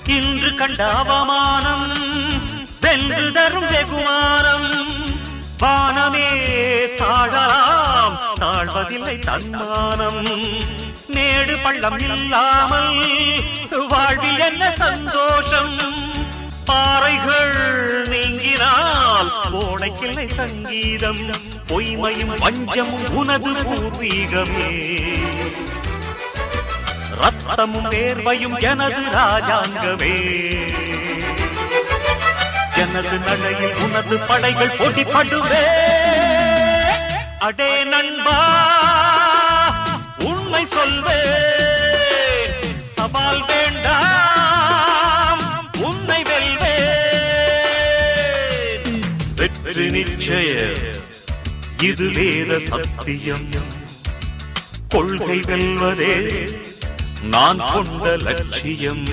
இன்று கண்ட அவமானம் வென்று தரும் வெகுமானம் வானமே தாழலாம் தாழ்வதில்லை தன்மானம் மேடு பள்ளம் இல்லாமல் வாழ்வில் என்ன சந்தோஷம் பாறைகள் நீங்கினால் கோடைக்கில்லை சங்கீதம் பொய்மையும் வஞ்சமும் உனது பூர்வீகமே ரத்தமும் வேர்வையும் எனது ராஜாங்கமே எனது நடையில் உனது படைகள் போட்டிப்படுவே அடே நண்பா உண்மை சொல்வே சவால் வேண்டாம் உன்னை வெல்வே வெற்றி நிச்சய இது வேத சத்தியம் கொள்கை வெல்வதே நான் கொண்ட லட்சியம்